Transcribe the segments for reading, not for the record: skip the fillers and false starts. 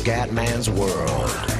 Scatman's World.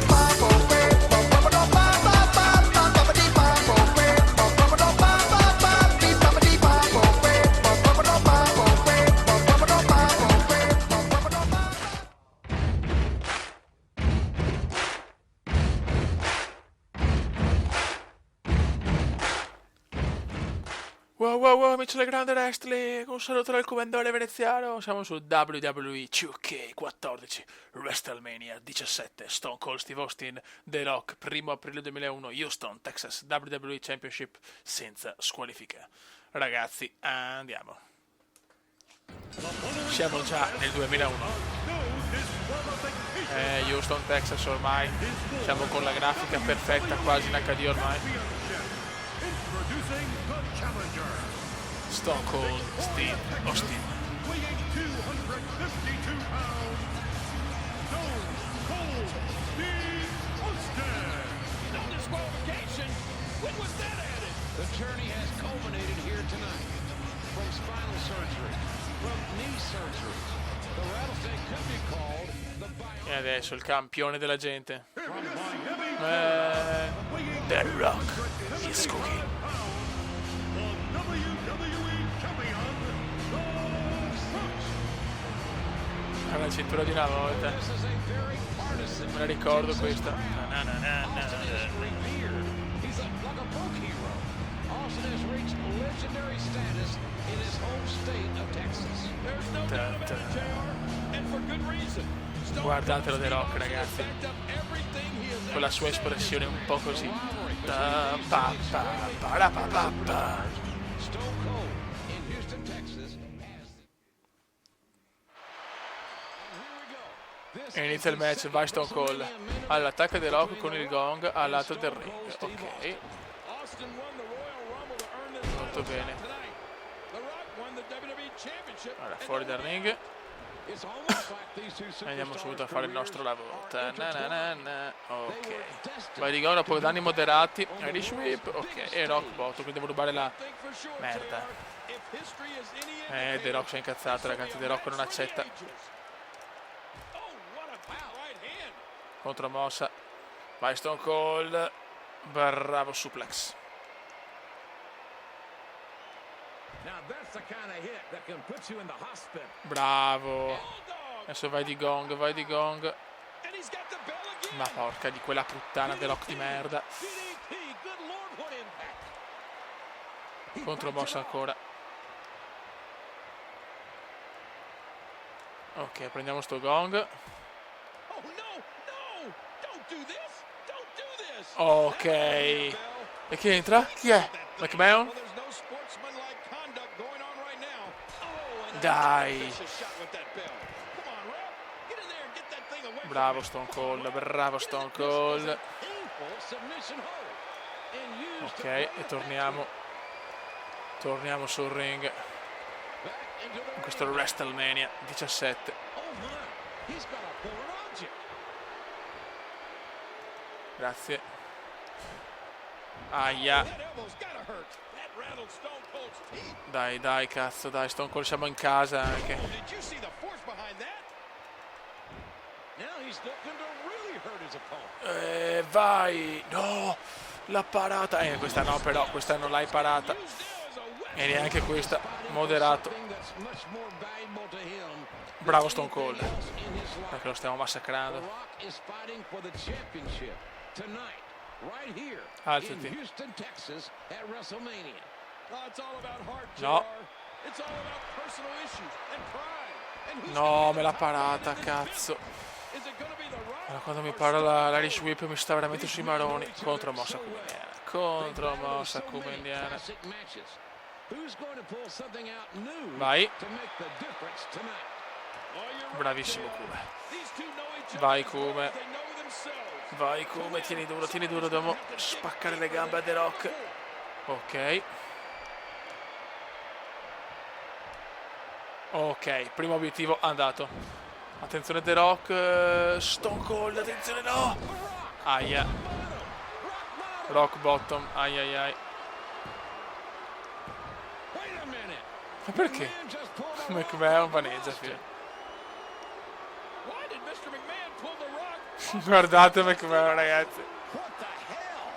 Wow, amici del grande wrestling, un saluto dal commendatore veneziano, siamo su WWE 2K14, WrestleMania 17, Stone Cold Steve Austin, The Rock, 1 aprile 2001, Houston, Texas, WWE Championship senza squalifica. Ragazzi, andiamo. Siamo già nel 2001. Houston, Texas ormai, siamo con la grafica perfetta, quasi in HD ormai. Stone Cold Steve Austin. Weighing 252 pounds, Stone Cold Steve Austin. No disqualification. When was that added? The journey has culminated here tonight. From spinal surgery, from knee surgery, the rattlesnake could be called the bio. E adesso il campione della gente. Weighing The Rock is cooking. the WWE champion, The Rock. Ha la cintura di una volta. This is a very partisan. Me la ricordo questa. Austin is revered. He's like a folk hero. Austin has reached legendary status in his home state of Texas. There's no doubt about it, JR, and for good reason. Guardatelo The Rock, ragazzi. Con la sua espressione un po' così. Stone Cold in Houston, Texas. E inizia il match, vai Stone Cold. All'attacco The Rock con il gong al lato del ring. Ok. Molto bene. Allora, fuori dal ring. Andiamo subito a fare il nostro lavoro. Ok. Vai di gong, dopo danni moderati. Irish Whip. Ok. E Rock botto, quindi devo rubare la merda. The Rock si è incazzato, ragazzi. The Rock non accetta. Contromossa. Vai Stone Cold. Bravo suplex. Bravo. Adesso vai di gong, vai di gong. Ma porca di quella puttana The Rock di merda. Contromossa ancora. Ok, prendiamo sto gong. Ok. E chi entra? Chi è? McMahon? Dai. Bravo Stone Cold, bravo Stone Cold. Ok, e torniamo sul ring. In questo WrestleMania 17. Grazie. Aia. Dai, cazzo, dai, Stone Cold, siamo in casa anche. Vai. No, la parata. Questa no, però, questa non l'hai parata. E neanche questa, moderato. Bravo Stone Cold. Perché lo stiamo massacrando. Alzati. No. No, me l'ha parata, cazzo. Allora, quando mi para l'Irish Whip mi sta veramente sui maroni. Contromossa Kumendiana. Contromossa Kumendiana. Vai. Bravissimo Kume. Vai Kume. Vai Kume, tieni duro, dobbiamo spaccare le gambe a The Rock. Ok. Ok, primo obiettivo andato. Attenzione The Rock. Stone Cold, attenzione, no. Aia. Rock bottom, ai. Ma perché? McMahon vaneggia, figlio. Guardate McMahon, ragazzi. What the hell?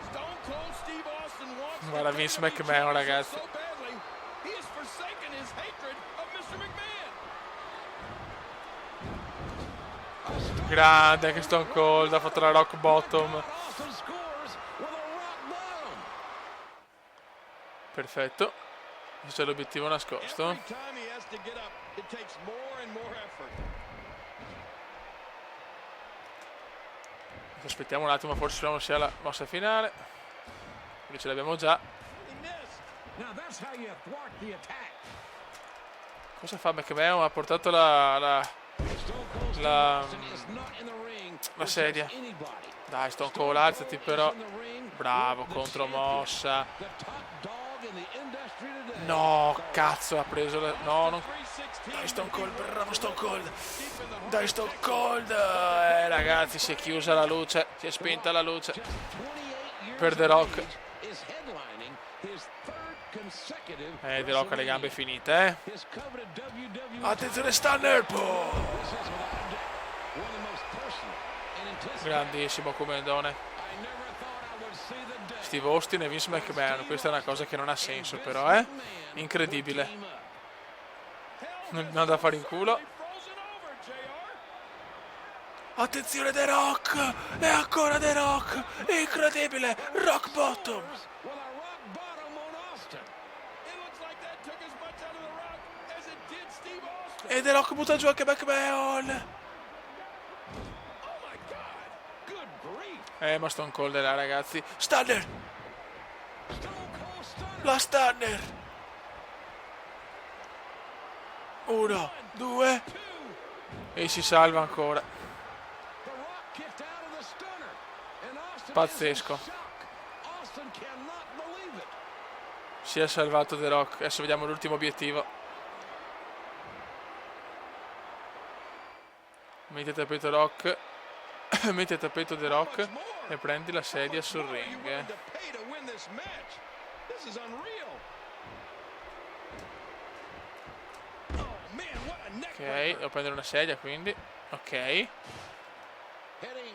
Stone Cold Steve Austin wants Guarda the Vince WWE McMahon, ragazzi. so badly, he has forsaken his hatred of Mr. McMahon. Grande anche Stone Cold, ha fatto la rock bottom. Austin scores with a rock bottom. Perfetto. C'è l'obiettivo nascosto. Every time he has to get up, it takes more and more effort. Aspettiamo un attimo, forse non sia la mossa finale. Qui ce l'abbiamo già. He missed. Now that's how you thwart the attack. Cosa fa McMahon? Ha portato la Stone Cold Steve La- Austin is not in the ring la with sedia. just anybody. Dai, Stone Cold, alzati però. In the ring Bravo, with the contromossa. champion, the top dog in the industry today. No, cazzo, ha preso la... No, non... 316. Dai Stone Cold, bravo Stone Cold. Dai Stone Cold. Ragazzi, si è chiusa la luce. Si è spenta la luce. Just 28 years Per The of Rock. age, is headlining his third consecutive The Rock ha le gambe finite, His coveted WWE Attenzione Stunner. This is without a doubt one of the most personal and anticipated. Grandissimo comendone. I never thought I would see the day. Steve Austin e Vince McMahon. Questa è una cosa che non ha senso però, Incredibile. Non da fare in culo. Frozen over, JR. Attenzione The Rock. E ancora The Rock. Incredibile. Rock bottom. With a rock bottom on Austin. It looks like that took as much out of The Rock as it did Steve Austin. E The Rock butta giù anche McMahon. Oh my God. Good grief. Ma Stone Cold è là, ragazzi. Stunner. Stone Cold Stunner. La Stunner. 1, 2. E si salva ancora. The Rock kicked out of the stunner. And Austin Pazzesco. is in shock. Austin cannot believe it. Si è salvato The Rock. Adesso vediamo l'ultimo obiettivo. Metti a tappeto Rock. Metti a tappeto The Rock. E prendi la sedia sul You ring. willing to pay to win this match? This is unreal. Oh man, what a neck Ok, breaker. devo prendere una sedia quindi. Ok, Heading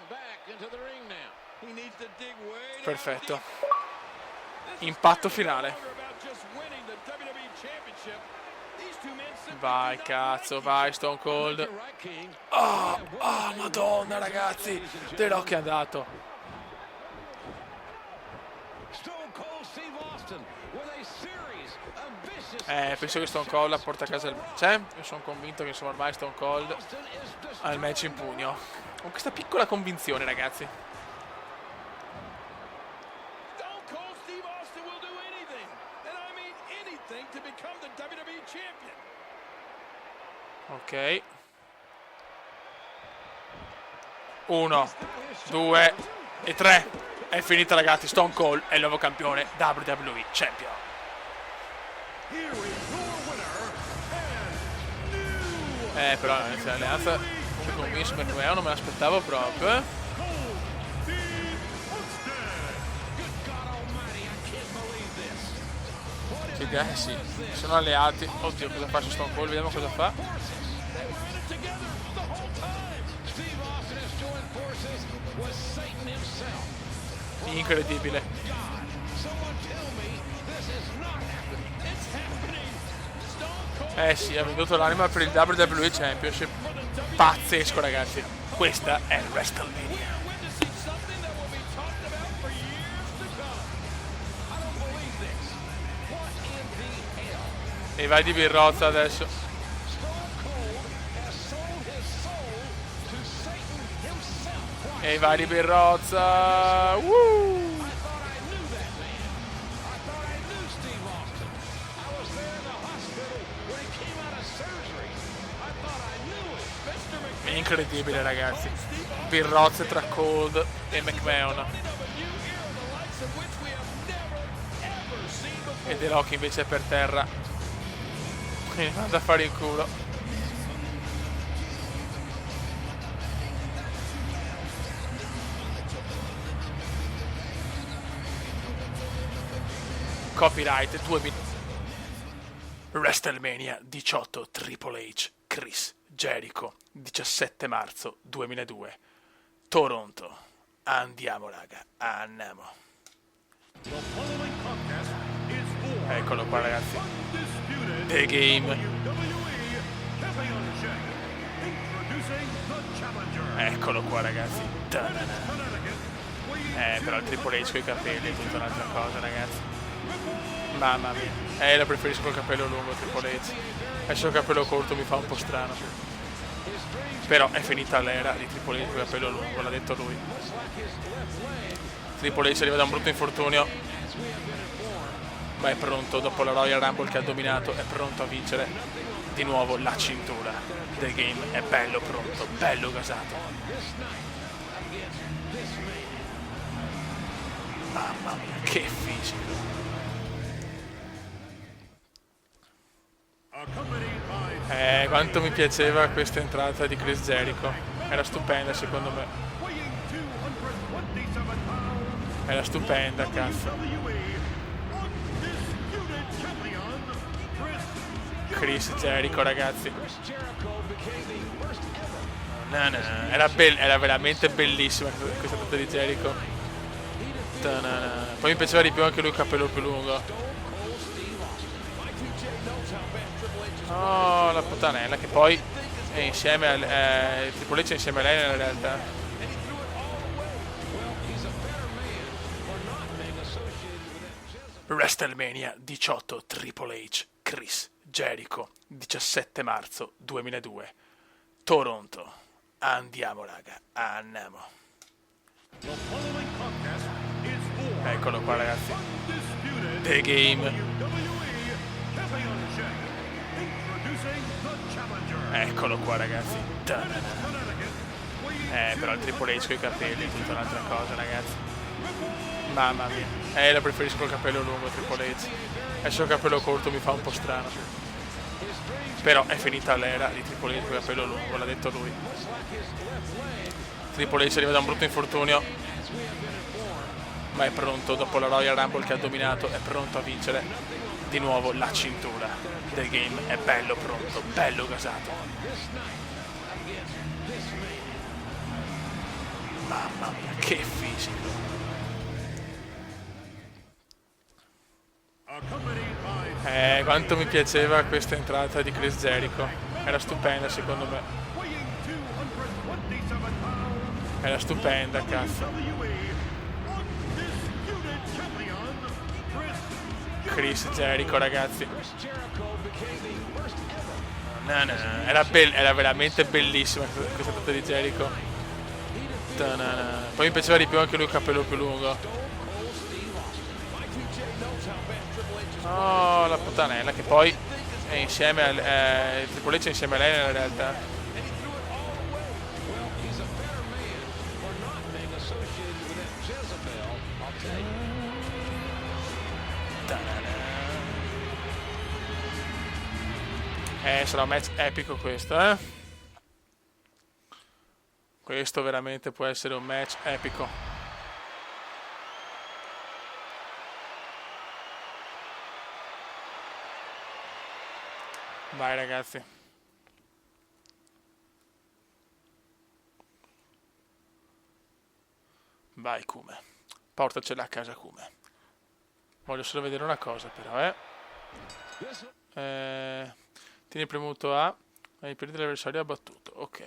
back into the ring now. He needs to dig way down perfetto. deep. This is Impatto certainly no finale. longer about just winning the WWE Championship. These two men simply Vai do not cazzo, like vai each Stone Cold. You're right, King. Ah, madonna ragazzi. The Rock è andato. Stone Cold Steve Austin with a series of vicious Penso che Stone Cold la porta a casa il... Io sono convinto che insomma ormai Stone Cold Austin is ha il match in pugno. Con questa piccola convinzione, ragazzi. Stone Cold Steve Austin will do anything, and I mean anything, to become the WWE Champion. Ok. 1, 2 e 3. È finita, ragazzi. Stone Cold è il nuovo campione WWE Champion. Here is your winner and new Però l'alleanza con Vince McMahon non me l'aspettavo proprio. Cold Steve Austin. good God Almighty. I can't believe this. Sì, sono alleati. Oddio, cosa fa su Stone Cold? Vediamo cosa fa. They were in it together the whole time. Steve Austin has joined forces with Satan himself. Incredibile. God, someone tell me this is not happening. It's happening. Stone Cold Sì, ha venduto l'anima per il WWE Championship. Pazzesco, ragazzi. Questa è WrestleMania. are witnessing something that will be talked about for years to come. I don't believe this. What in the hell? E vai di birrozza adesso. Stone Cold has sold his soul to Satan himself. E vai di birrozza. I thought I knew that man. I thought I knew Steve Austin. I was there in the hospital when he came out of surgery. I thought I knew him. Mr. McMahon, Incredibile, ragazzi. Steve Austin Birrozze tra Cold e McMahon. of a new era, the likes of which we have never, ever seen before. E The Rock invece è per terra. E manda a fare il culo. Copyright 2000. WrestleMania 18 Triple H Chris Jericho, 17 marzo 2002. Toronto. Andiamo, raga, andiamo. Eccolo qua, ragazzi. The Game. Eccolo qua, ragazzi. Però il Triple H con i capelli è tutta un'altra cosa, ragazzi. Mamma mia. La preferisco col capello lungo, Triple H. Adesso il capello corto mi fa un po' strano. Però è finita l'era di Triple H con il capello lungo, l'ha detto lui. Triple H arriva da un brutto infortunio, ma è pronto dopo la Royal Rumble che ha dominato, è pronto a vincere di nuovo la cintura. The Game è bello pronto, bello gasato. Mamma mia, che fisico. Quanto mi piaceva questa entrata di Chris Jericho. Era stupenda, secondo me. Era stupenda, cazzo. Chris Jericho, ragazzi. Era veramente bellissima questa entrata di Jericho. Poi mi piaceva di più anche lui il capello più lungo. Oh, la puttanella, che poi è insieme al Triple H è insieme a lei nella realtà. WrestleMania 18 Triple H Chris Jericho, 17 marzo 2002. Toronto. Andiamo, raga, andiamo. Eccolo qua, ragazzi. The Game. Eccolo qua, ragazzi. Però il Triple H con i capelli è tutta un'altra cosa, ragazzi. Mamma mia. La preferisco col capello lungo, Triple H. Adesso il capello corto mi fa un po' strano. Però è finita l'era di Triple H con il capello lungo, l'ha detto lui. Triple H arriva da un brutto infortunio, ma è pronto dopo la Royal Rumble che ha dominato, è pronto a vincere di nuovo la cintura. The Game è bello pronto, bello gasato. Mamma mia, che fisico. Quanto mi piaceva questa entrata di Chris Jericho. Era stupenda, secondo me. Era stupenda, cazzo. Chris Jericho, ragazzi. Era veramente bellissima questa entrata di Jericho. Poi mi piaceva di più anche lui il capello più lungo. Oh, la puttanella, che poi è insieme al Triple H è insieme a lei nella realtà. Sarà un match epico questo, eh? Questo veramente può essere un match epico. Vai, ragazzi. Vai, Kume. Portacela a casa, Kume. Voglio solo vedere una cosa, però, Tieni premuto A ai periodi dell'avversario abbattuto. Ok.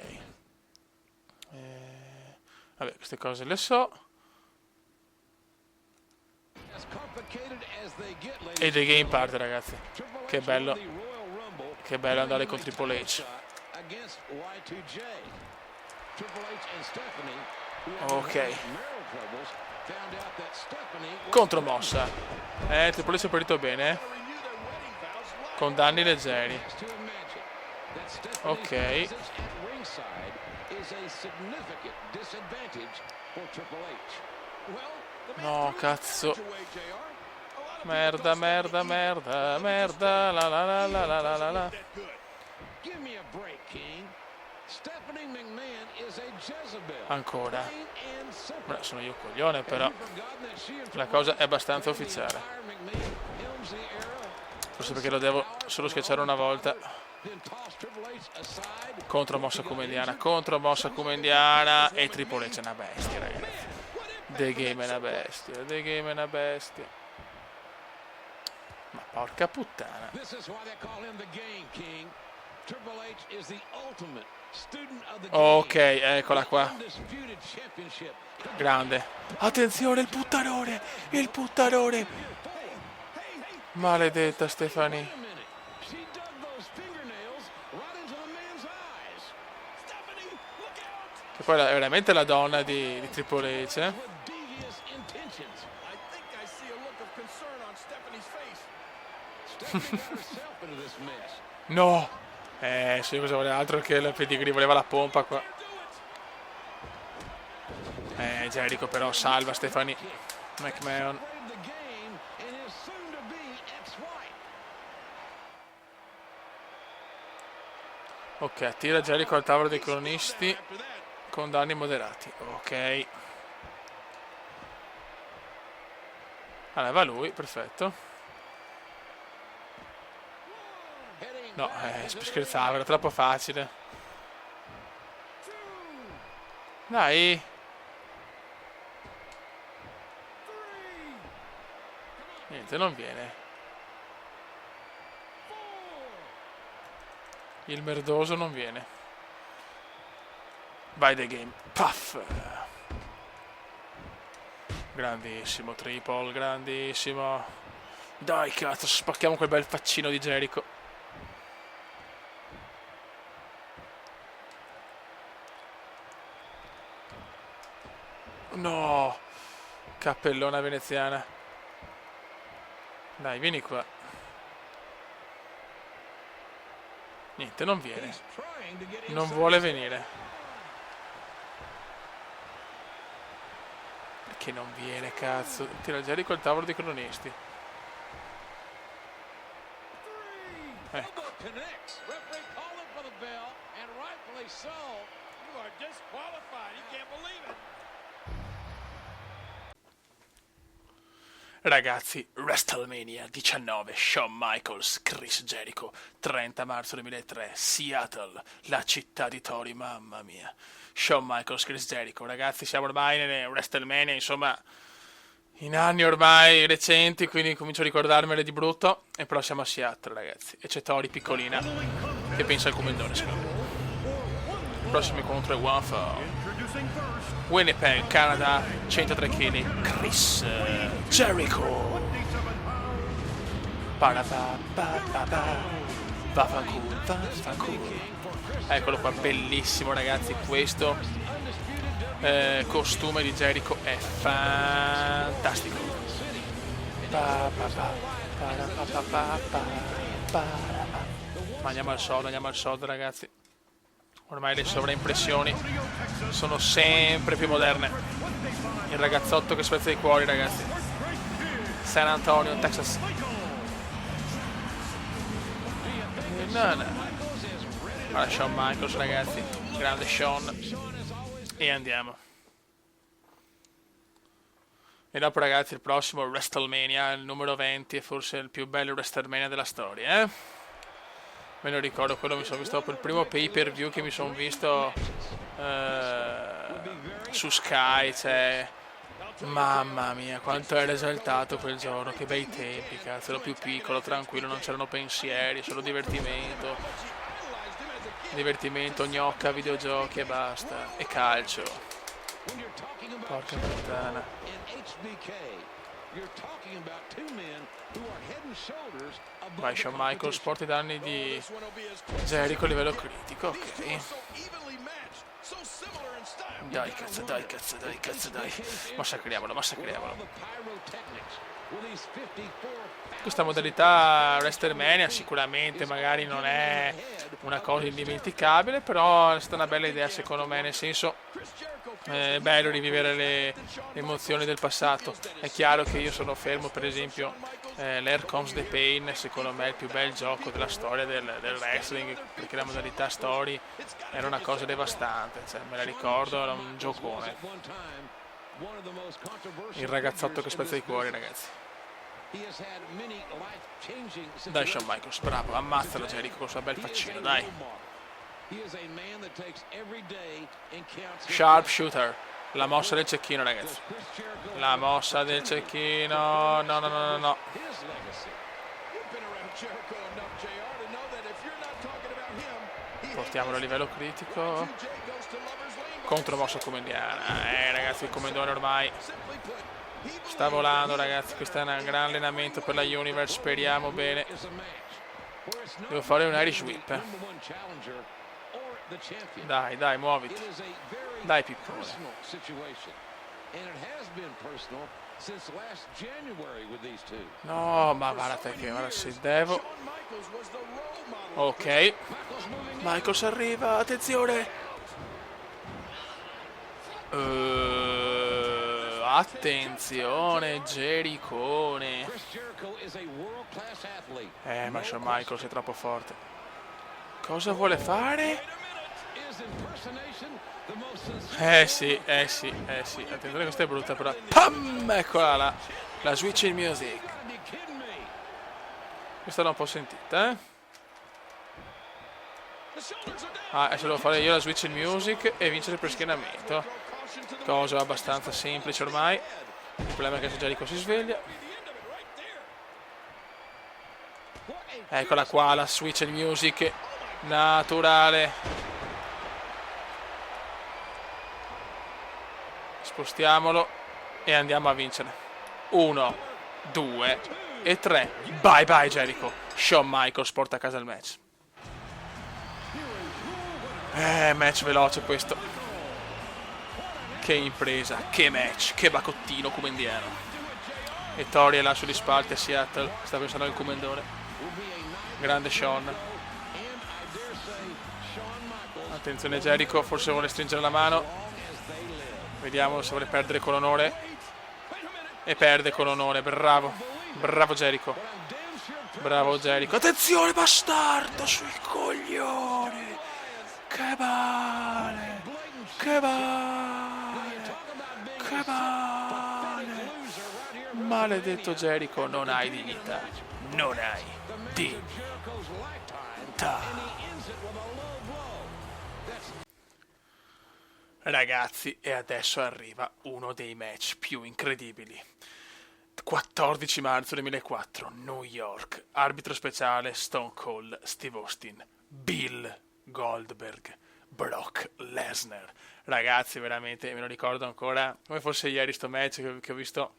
Vabbè, queste cose le so. E The Game parte, ragazzi. Che bello. Che bello andare con Triple H. Ok. Contromossa. Triple H è partito bene. Con danni leggeri. Ok. No, cazzo. Merda, merda, merda, merda. La la la la la la la. Ancora. Beh, sono io coglione, però. La cosa è abbastanza ufficiale. Forse perché lo devo solo schiacciare una volta. Contromossa come indiana, e Triple H è una bestia, ragazzi. The Game è una bestia, The Game è una bestia. Ma porca puttana. Ok, eccola qua. Grande. Attenzione, il puttanone. Maledetta Stephanie. Che poi è veramente la donna di Triple H, eh? No! Sì, cosa voleva altro che il pedigree, voleva la pompa qua. Jericho però salva Stephanie McMahon. Ok, attira Jericho al tavolo dei cronisti con danni moderati. Ok. Allora va lui, perfetto. No, scherzavo, era troppo facile. Dai. Niente, non viene. Il merdoso non viene. Vai The Game. Puff. Grandissimo Triple, grandissimo. Dai cazzo, spacchiamo quel bel faccino di Jericho. No, cappellona veneziana. Dai, vieni qua. Niente, non viene. Non vuole venire. Perché non viene, cazzo? Tira Jericho al tavolo dei cronisti. Ecco. Ragazzi, WrestleMania 19, Shawn Michaels, Chris Jericho, 30 marzo 2003, Seattle, la città di Tori, mamma mia. Shawn Michaels, Chris Jericho, ragazzi, siamo ormai nelle WrestleMania, insomma, in anni ormai recenti, quindi comincio a ricordarmele di brutto, e però siamo a Seattle, ragazzi, e c'è Tori piccolina, che pensa al commendone, secondo me. Il prossimo incontro è One Fall. Winnipeg, Canada, 103 kg, Chris Jericho. Vaffanculo. Eccolo qua, bellissimo ragazzi, questo costume di Jericho è fantastico. Ma andiamo al sodo ragazzi. Ormai le sovraimpressioni sono sempre più moderne. Il ragazzotto che spezza i cuori, ragazzi. San Antonio, Texas. No. Allora, Shawn Michaels, ragazzi. Grande Shawn. E andiamo. E dopo, ragazzi, il prossimo WrestleMania, il numero 20, è forse il più bello WrestleMania della storia, eh? Me lo ricordo, quello mi sono visto dopo il primo pay per view che mi sono visto su Sky, cioè, mamma mia, quanto ero esaltato quel giorno, che bei tempi, cazzo, ero più piccolo, tranquillo, non c'erano pensieri, solo divertimento, gnocca, videogiochi e basta, e calcio, porca puttana. Vai Shawn Michaels, porta i danni di Jericho a livello critico, ok. Dai cazzo, dai. Massacriamolo. Questa modalità WrestleMania sicuramente magari non è una cosa indimenticabile, però è stata una bella idea secondo me, nel senso è bello rivivere le emozioni del passato. È chiaro che io sono fermo, per esempio l'Here Comes the Pain secondo me è il più bel gioco della storia del wrestling, perché la modalità story era una cosa devastante, cioè, me la ricordo, era un giocone. Il ragazzotto che spezza i cuori, ragazzi. Dai Shawn Michaels, bravo, ammazzalo Jericho con il suo bel faccino, dai. Sharpshooter, la mossa del cecchino, ragazzi. La mossa del cecchino, no. Portiamolo a livello critico. Contromossa comendiana. Ragazzi, il comendone ormai sta volando, ragazzi. Questo è un gran allenamento per la Universe, speriamo bene. Devo fare un Irish Whip. Dai, muoviti. Dai, piccolo. No, ma guarda che ora si devo. Ok. Michaels arriva, attenzione. Attenzione, Jericone. Ma Shawn Michaels è troppo forte. Cosa vuole fare? Sì. Attenzione, questa è brutta però. Pam! Eccola là. La switch in music. Questa l'ho un po' sentita, adesso devo fare io la switch in music e vincere per schienamento. Cosa abbastanza semplice ormai. Il problema è che se Jericho si sveglia. Eccola qua la switch in music naturale. Spostiamolo e andiamo a vincere. 1, 2 e 3. Bye bye Jericho. Shawn Michaels porta a casa il match. Match veloce questo. Che impresa, che match, che bacottino comendiano. E Tori è là sugli spalti a Seattle, sta pensando al comendone. Grande Shawn. Attenzione Jericho, forse vuole stringere la mano. Vediamo se vuole perdere con onore. E perde con onore, bravo. Bravo Jericho. Bravo Jericho. Attenzione bastardo sui coglioni. Che male. Che male. Che male. Maledetto Jericho, non hai dignità. Non hai dignità. Ragazzi, e adesso arriva uno dei match più incredibili. 14 marzo 2004, New York. Arbitro speciale Stone Cold Steve Austin. Bill Goldberg. Brock Lesnar. Ragazzi, veramente, me lo ricordo ancora come fosse ieri sto match che ho visto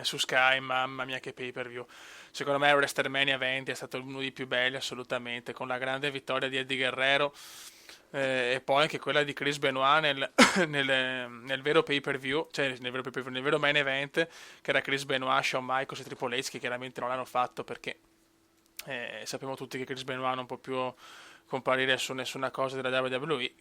su Sky. Mamma mia che pay per view. Secondo me WrestleMania 20 è stato uno dei più belli assolutamente, con la grande vittoria di Eddie Guerrero. E poi anche quella di Chris Benoit nel vero pay per view, cioè nel vero main event, che era Chris Benoit, Shawn Michaels e Triple H, che chiaramente non l'hanno fatto perché sappiamo tutti che Chris Benoit non può più comparire su nessuna cosa della WWE,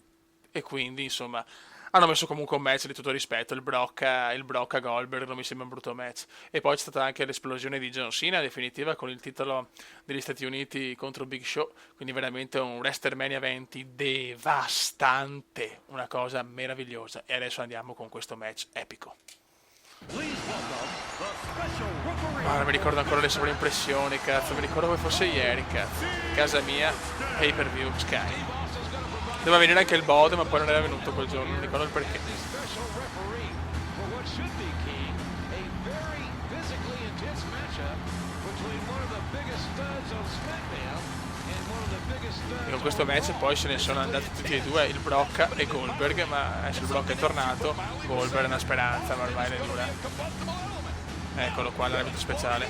e quindi insomma hanno messo comunque un match di tutto rispetto. Il Brock a Goldberg non mi sembra un brutto match. E poi c'è stata anche l'esplosione di John Cena definitiva con il titolo degli Stati Uniti contro Big Show, quindi veramente un WrestleMania 20 devastante, una cosa meravigliosa. E adesso andiamo con questo match epico. Ma mi ricordo ancora le sovraimpressioni, cazzo, mi ricordo come fosse ieri, cazzo. Casa mia, pay per view, Sky. Doveva venire anche il bode, ma poi non era venuto quel giorno, non ricordo il perché. E con questo match poi se ne sono andati tutti e due, il Brock e Goldberg, ma adesso il Brock è tornato, Goldberg è una speranza, ma ormai è dura. Eccolo qua, l'arbitro speciale.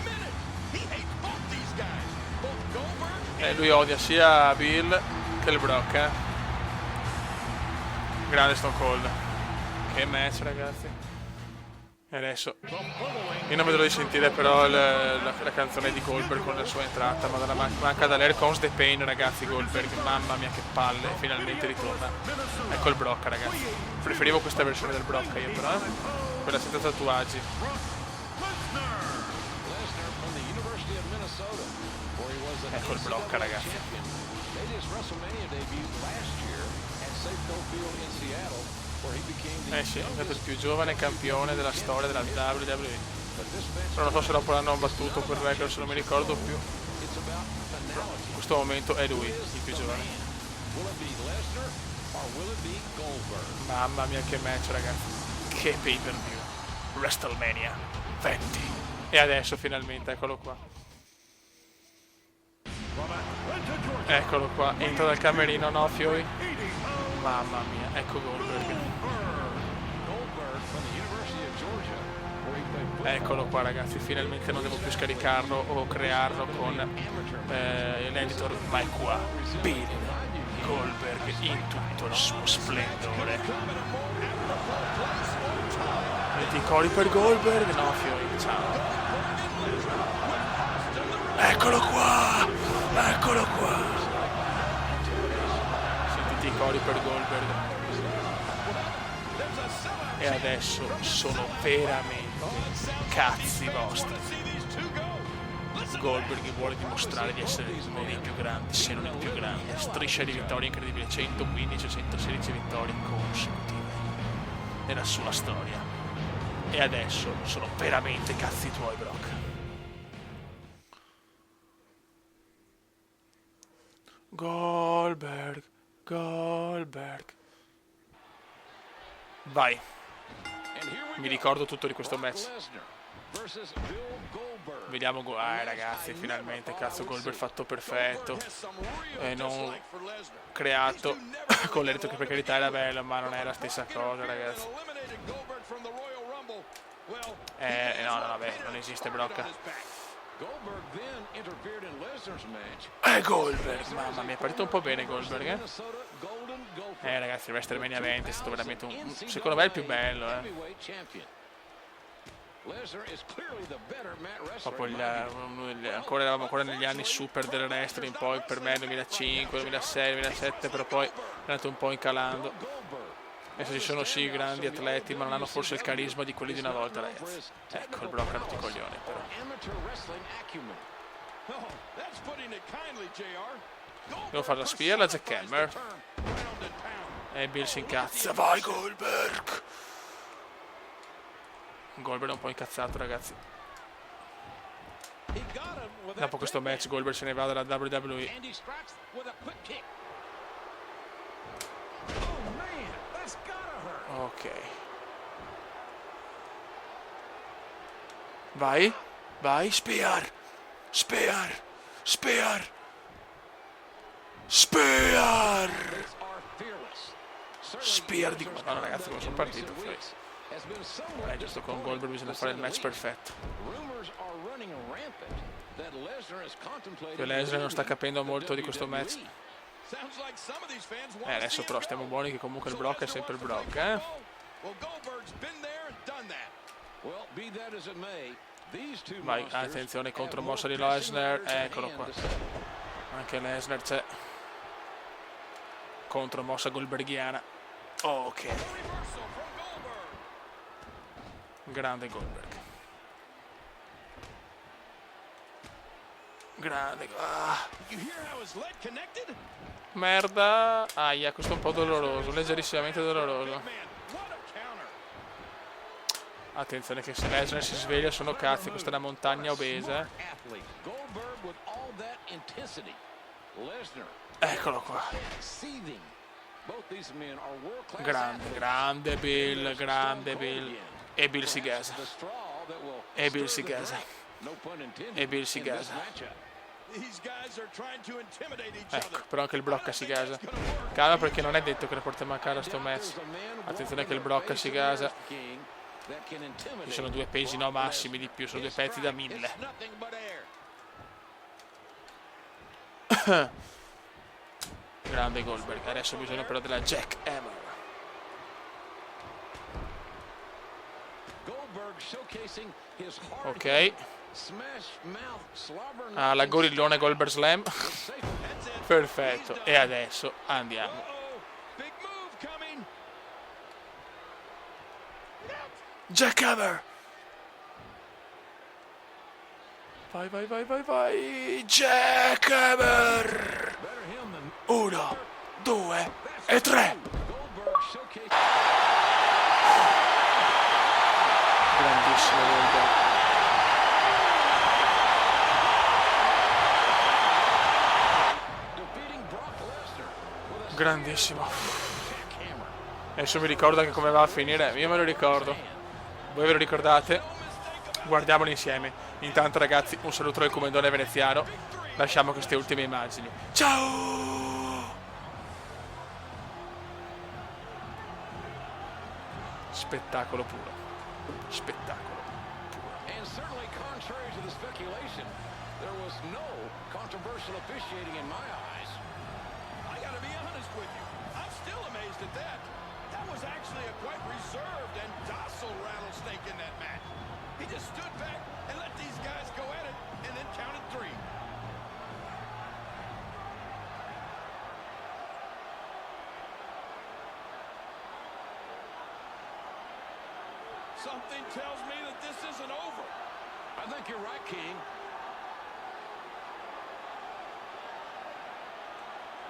Lui odia sia Bill che il Brock, Grande Stone Cold. Che match, ragazzi. E adesso io non vedo di sentire però la canzone di Goldberg con la sua entrata. Madonna, manca da Air Comes the Pain, ragazzi. Goldberg, mamma mia che palle, finalmente ritorna. Ecco il Brock, ragazzi. Preferivo questa versione del Brock io però, quella senza tatuaggi. Ecco il Brock, ragazzi. Sì, è stato il più giovane campione della storia della WWE. Però non so se dopo l'hanno battuto per record, se non mi ricordo più. In questo momento è lui il più giovane. Mamma mia che match, ragazzi. Che pay per view. WrestleMania 20. E adesso finalmente, eccolo qua. Eccolo qua, entra dal camerino, no Fioi? Mamma mia, ecco Goldberg. Eccolo qua ragazzi, finalmente non devo più scaricarlo o crearlo con l'editor, ma è qua. Bill Goldberg in tutto il suo splendore. Metti cori per Goldberg? No Fioi, ciao. Eccolo qua! Eccolo qua! Sentite i cori per Goldberg. E adesso sono veramente cazzi vostri. Goldberg vuole dimostrare di essere uno dei più grandi, se non il più grande. Striscia di vittorie incredibile, 115-116 vittorie consecutive nella sua storia. E adesso sono veramente cazzi tuoi, Brock. Goldberg, Goldberg. Vai. Mi ricordo tutto di questo match. Vediamo, ragazzi, finalmente, cazzo, Goldberg fatto perfetto. E non creato con l'eletro, che per carità era bello, ma non è la stessa cosa, ragazzi. No, vabbè, non esiste Brock. Goldberg, mamma mia, è partito un po' bene Goldberg, ragazzi, WrestleMania 20 è stato veramente secondo me il più bello, Eravamo ancora negli anni super del wrestling, poi per me 2005, 2006, 2007, però poi è andato un po' incalando. Adesso ci sono sì grandi atleti, ma non hanno forse il carisma di quelli di una volta, ragazzi. Ecco, il Brock ha tutti i coglioni, però. Devo fare la spear, la jackhammer. E Bill si incazza. Vai Goldberg! Goldberg è un po' incazzato, ragazzi. Dopo questo match Goldberg se ne va dalla WWE. Ok. Vai, vai, spear, spear, spear, spear, spear di... Madonna ragazzi, come sono partito. Giusto, con Goldberg bisogna fare il match perfetto. Lesnar non sta capendo molto di questo match. Adesso però stiamo buoni che comunque il Brock è sempre il Brock, Vai, attenzione, contromossa di Lesnar, eccolo qua. Anche Lesnar c'è. Contromossa goldberghiana. Ok. Grande Goldberg. Grande. Merda. Aia, questo è un po' doloroso, leggerissimamente doloroso. Attenzione che se Lesnar si sveglia sono cazzi, questa è una montagna obesa. Eccolo qua. Grande, grande Bill, grande Bill. E Bill si gasa. E Bill si gasa. E Bill si gasa. Ecco, però anche il Brock si gasa. Calma, perché non è detto che la portiamo a casa sto match. Attenzione che il Brock si gasa. Ci sono due pesi no massimi di più, sono due pezzi da 1000. Grande Goldberg. Adesso bisogna però della jackhammer. Ok. La gorillone Goldberg Slam. Perfetto. E adesso andiamo. Jackhammer. Vai, vai, vai, vai, vai. Jackhammer. 1, 2 e 3. Grandissimo Goldberg. grandissimo. Adesso mi ricordo anche come va a finire. Io me lo ricordo. Voi ve lo ricordate? Guardiamolo insieme. Intanto ragazzi, un saluto dal commendone veneziano. Lasciamo queste ultime immagini. Ciao! Spettacolo puro. Spettacolo puro. And certainly contrary to the speculation, there was no controversial officiating in my eyes. I gotta be honest with you. I'm still amazed at that. That was actually a quite reserved and docile rattlesnake in that match. He just stood back and let these guys go at it and then counted 3. Something tells me that this isn't over. I think you're right, King.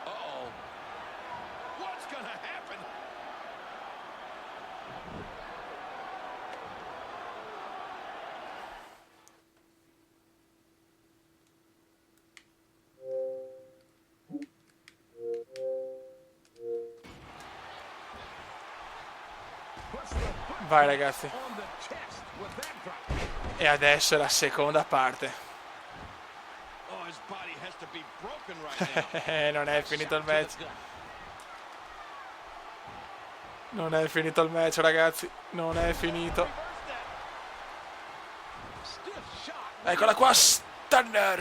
Uh-oh. What's gonna happen? Vai ragazzi. E adesso è la seconda parte. Oh, his body has to be broken right now. Non è finito il match. Non è finito il match ragazzi. Non è finito. Eccola qua, Stunner.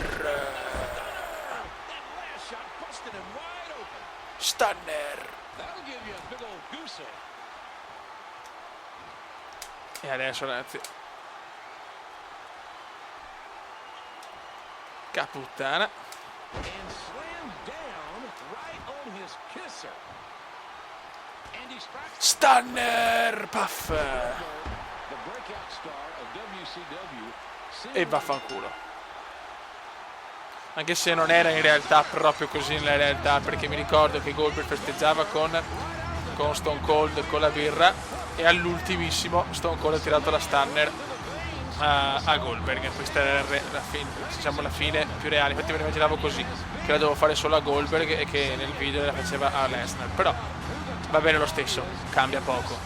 Stunner. E adesso ragazzi, Caputtana. Stunner. Puff. E vaffanculo. Anche se non era in realtà proprio così nella realtà, perché mi ricordo che Goldberg festeggiava con Stone Cold con la birra e all'ultimissimo Stone Cold ha tirato la Stunner a Goldberg. Questa era la fine più reale. Infatti me la immaginavo così, che la dovevo fare solo a Goldberg e che nel video la faceva a Lesnar, però va bene lo stesso, cambia poco.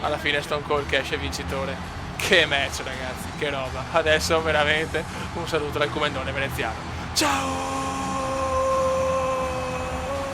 Alla fine Stone Cold che esce vincitore. Che match ragazzi, che roba. Adesso veramente un saluto dal commendone veneziano. Ciao!